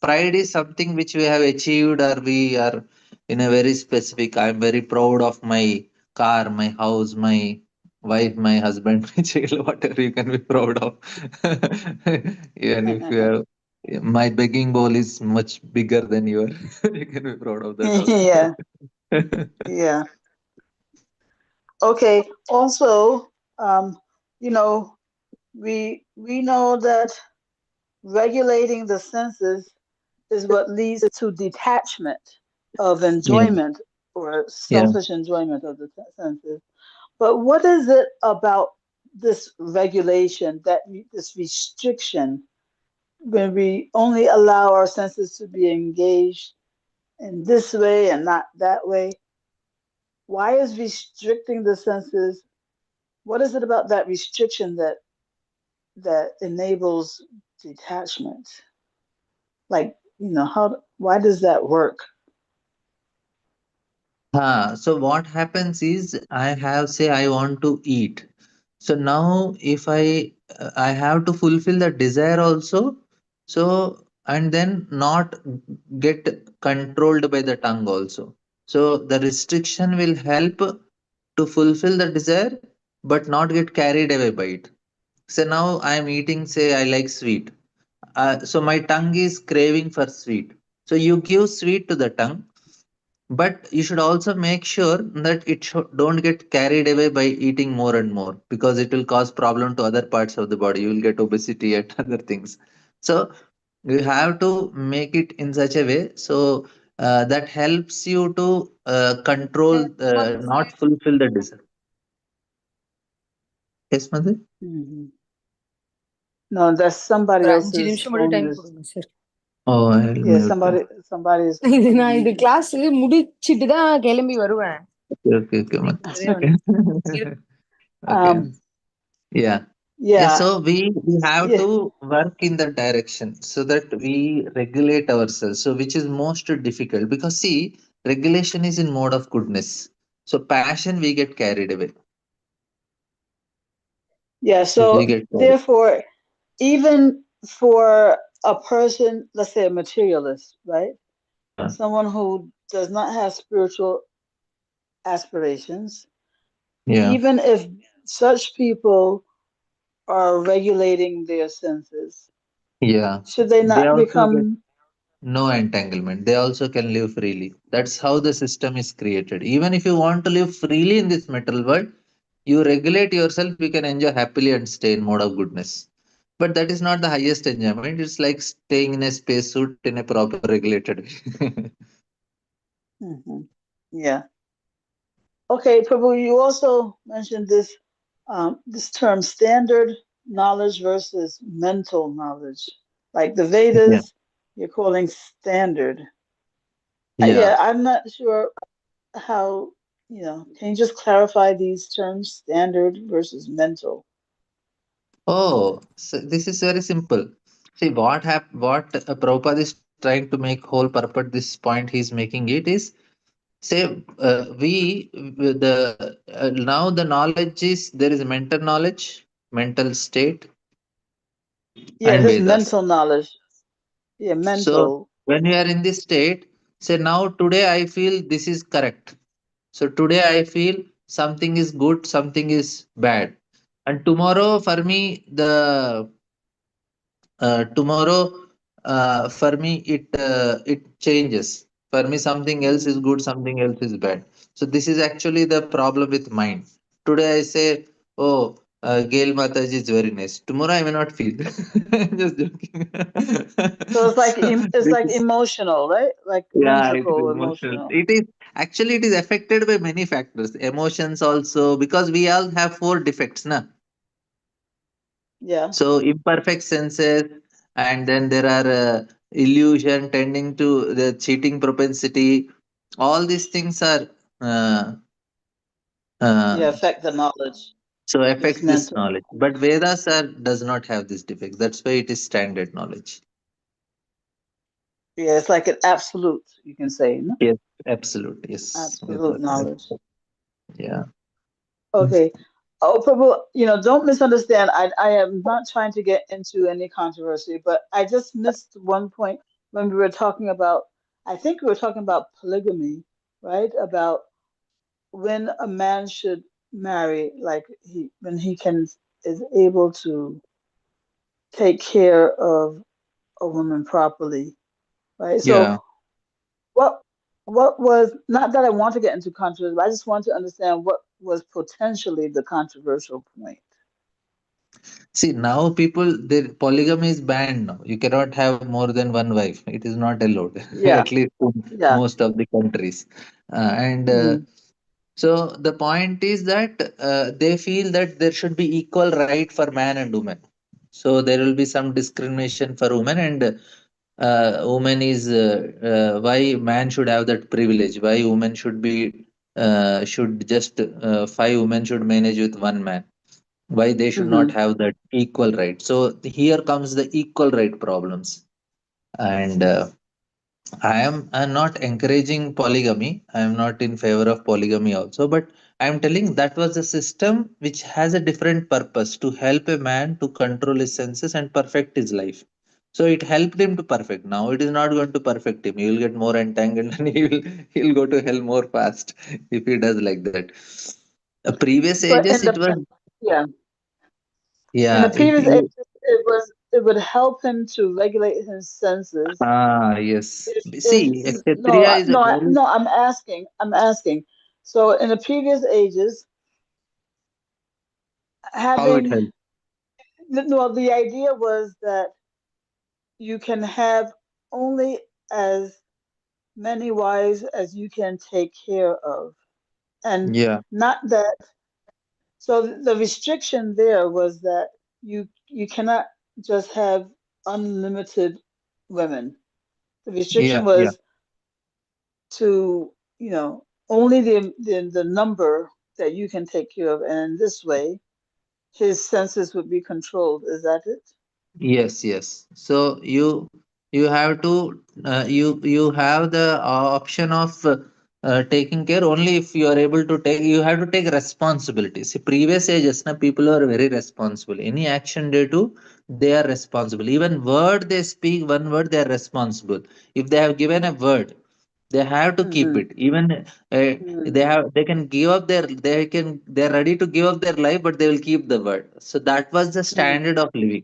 S1: Pride is something which we have achieved, or we are in a very specific. I'm very proud of my car, my house, my wife, my husband, my child, whatever you can be proud of. Even if you have, my begging bowl is much bigger than your, you can be proud of that also.
S3: Yeah, yeah. Okay. Also, um, you know, we know that regulating the senses is what leads to detachment of
S1: Yeah,
S3: enjoyment or
S1: yeah.
S3: selfish enjoyment of the senses. But what is it about this regulation, that this restriction when we only allow our senses to be engaged in this way and not that way, why is restricting the senses? What is it about that restriction that enables detachment? Like, why does that work?
S1: So what happens is I have say I want to eat. So now if I have to fulfill the desire also. So and then not get controlled by the tongue also. So the restriction will help to fulfill the desire but not get carried away by it. So now I am eating, say I like sweet. So my tongue is craving for sweet. So you give sweet to the tongue, but you should also make sure that don't get carried away by eating more and more, because it will cause problem to other parts of the body. You will get obesity and other things. So you have to make it in such a way so that helps you to control, not fulfill the desire. Yes, mother.
S3: Hmm. No, that's somebody
S2: ஒரு 5
S3: else's
S2: நிமிஷம் மட்டும்
S3: phone
S2: time
S3: is.
S2: கொடுங்க sir.
S1: Oh, I'll
S3: Yeah,
S1: mute that.
S3: somebody's
S2: இது
S3: phone
S2: நான் இது
S3: muted.
S2: Class முடிச்சிட்டு தான் கிளம்பி வருவேன்.
S1: Okay, okay, okay,
S2: இன்னைக்கு
S1: mother.
S2: இப்பவே
S1: Okay.
S2: வந்து
S1: Okay.
S3: Um,
S1: Yeah. Yeah,
S3: yeah,
S1: so we have
S3: yeah,
S1: to work in that direction so that we regulate ourselves. So which is most difficult, because see, regulation is in mode of goodness. So passion we get carried away.
S3: yeah.
S1: So we
S3: So
S1: get carried.
S3: therefore, even for a person, let's say a materialist, right?
S1: Yeah.
S3: Someone who does not have spiritual aspirations,
S1: Yeah.
S3: even if such people are regulating their senses,
S1: Yeah.
S3: should they
S1: They
S3: not
S1: also get
S3: become?
S1: no entanglement. They also can live freely. That's how the system is created. Even if you want to live freely in this material world, you regulate yourself, you can enjoy happily and stay in mode of goodness. But that is not the highest enjoyment. It's like staying in a spacesuit in a proper regulated way.
S3: Mhm. Yeah. Okay, Prabhu, you also mentioned this term standard knowledge versus mental knowledge. Like the
S1: Yeah.
S3: Vedas, you're calling standard.
S1: Yeah.
S3: Yeah, I'm not sure how, can you just clarify these terms, standard versus mental?
S1: Oh, so this is very simple. See what Prabhupada is trying to make whole purpose. This point he's making it is, say now the knowledge is, there is mental knowledge, mental state,
S3: Yeah,
S1: and
S3: just
S1: Vedas.
S3: mental knowledge. Yeah,
S1: So
S3: mental.
S1: when you are in this state, say now today I feel this is correct. So today I feel something is good, something is bad. And tomorrow for me tomorrow for me it changes. For me something else is
S3: Mhm.
S1: good, something else is bad. So this is actually the problem with mind. Today I say, oh, Gail Mataji is very nice. Tomorrow I may not feel. Just joking.
S3: So it's like
S1: So
S3: it's
S1: this
S3: like
S1: is,
S3: emotional, right? Like
S1: yeah, it is
S3: whimsical,
S1: emotional.
S3: emotional.
S1: It is actually, it is affected by many factors, emotions also, because we all have four defects, na.
S3: Yeah,
S1: So imperfect senses, and then there are illusion tending to the cheating propensity. All these things are uh,
S3: yeah,
S1: uh,
S3: affect the knowledge.
S1: so
S3: Just
S1: affects this
S3: mental.
S1: knowledge. But Vedas are does not have this defect. That's why it is standard knowledge.
S3: Yeah, it's like an absolute, you can say, no?
S1: Yes, absolute. Yes, yes,
S3: Absolute knowledge.
S1: yeah.
S3: Okay. Oh, Prabhu, don't misunderstand. I am not trying to get into any controversy, but I just missed one point when we were talking about, I think we were talking about polygamy, right? About when a man should marry, like when he is able to take care of a woman properly, right? So
S1: Yeah.
S3: what what was, not that I want to get into controversy, but I just want to understand what was potentially the controversial point.
S1: See, now people, their polygamy is banned now. You cannot have more than one wife. It is not allowed,
S3: Yeah,
S1: at least in
S3: yeah.
S1: most of the countries. And
S3: Hmm.
S1: so the point is that they feel that there should be equal right for man and woman. So there will be some discrimination for women, and woman is why man should have that privilege? Why women should be should just five women should manage with one man? Why they should not
S3: Mm-hmm.
S1: have that equal right? So here comes the equal right problems, and I'm not encouraging polygamy. I am not in favor of polygamy also, but I am telling that was a system which has a different purpose to help a man to control his senses and perfect his life. So it helped him to perfect. Now it is not going to perfect him. He will get more entangled and he'll go to hell more fast if he does like that. Previous
S3: But
S1: ages
S3: in
S1: it
S3: the
S1: was,
S3: yeah, in the
S1: yeah,
S3: previous ages, it would help him to regulate his senses.
S1: yes.
S3: If
S1: See, a
S3: no,
S1: kshatriya is a very,
S3: no, I'm asking. So in the previous ages,
S1: how it
S3: having
S1: helps.
S3: no, the idea was that you can have only as many wives as you can take care of, and
S1: Yeah,
S3: not that. So the restriction there was that you cannot just have unlimited women. The restriction
S1: yeah, yeah.
S3: was to, only the number that you can take care of, and in this way his senses would be controlled. Is that it?
S1: Yes, yes. So you have to you have the option of taking care only if you are able to take. You have to take responsibility. See, previous ages, na people are very responsible. Any action they do, they are responsible. Even word they speak, one word they are responsible. If they have given a word, they have to keep
S3: Mm-hmm.
S1: it. Even they can give up their they're ready to give up their life, but they will keep the word. So that was the
S3: Mm-hmm.
S1: standard of living.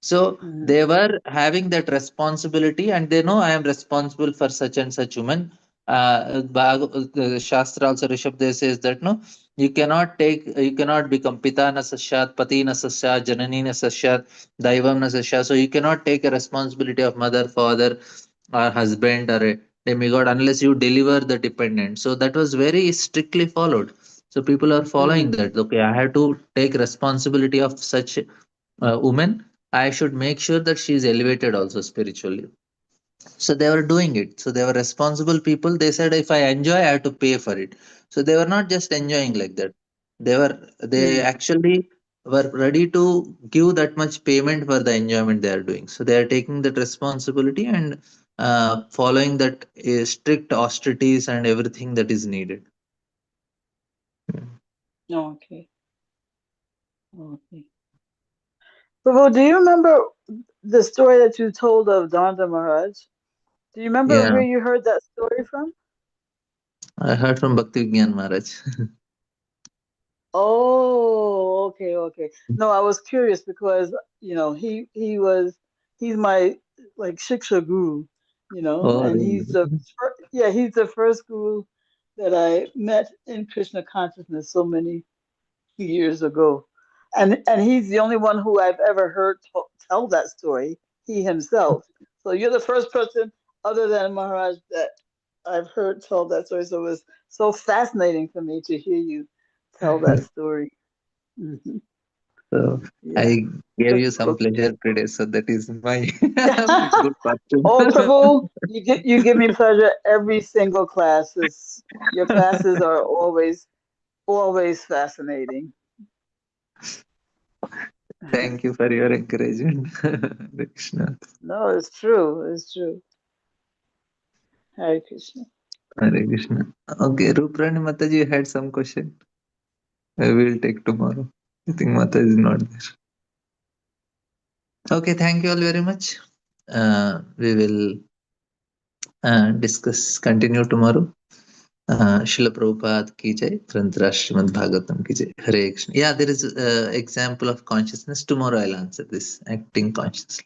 S1: So
S3: Mm-hmm.
S1: they were having that responsibility, and they know I am responsible for such and such woman. Shastra also Rishabh Dev says that no, you cannot become pita na sasyat, pati na sasyat, janani na sasyat, daivam na sasyat. So you cannot take a responsibility of mother, father, or husband, or a demigod unless you deliver the dependent. So that was very strictly followed. So people are following
S3: Mm-hmm.
S1: that. Okay, I have to take responsibility of such woman. I should make sure that she is elevated also spiritually. So they were doing it. So they were responsible people. They said, if I enjoy, I have to pay for it. So they were not just enjoying like that. They
S3: Mm-hmm.
S1: actually were ready to give that much payment for the enjoyment they are doing. So they are taking that responsibility and following that strict austerities and everything that is needed.
S3: Okay. Okay. Prabhu, do you remember the story that you told of Danda Maharaj? Do you remember
S1: Yeah,
S3: where you heard that story from?
S1: I heard from Bhakti Vigyan Maharaj.
S3: Oh, okay, okay. No, I was curious because he's my like Shiksha guru,
S1: Oh,
S3: and
S1: really?
S3: he's the first guru that I met in Krishna consciousness so many years ago, and he's the only one who I've ever heard tell that story. He himself. So you're the first person other than Maharaj that I've heard tell that story. So it was so fascinating for me to hear you tell that story. Hmm.
S1: So
S3: Yeah.
S1: I gave you some
S3: Difficult.
S1: pleasure today. So that is my good fortune.
S3: Oh, Prabhu, you give me pleasure every single class. Your classes are always fascinating.
S1: Thank you for your encouragement, Hare Krishna.
S3: No, it's true. It's true. Hare Krishna.
S1: Hare Krishna. Okay, Ruprani Mataji, you had some question. I will take tomorrow. I think Mata is not there. Okay, thank you all very much. We will continue tomorrow. Srila Prabhupada ki jai, Granthra Srimad Bhagavatam ki jai. Hare Krishna. Yeah, there is example of consciousness. Tomorrow I'll answer this, acting consciously.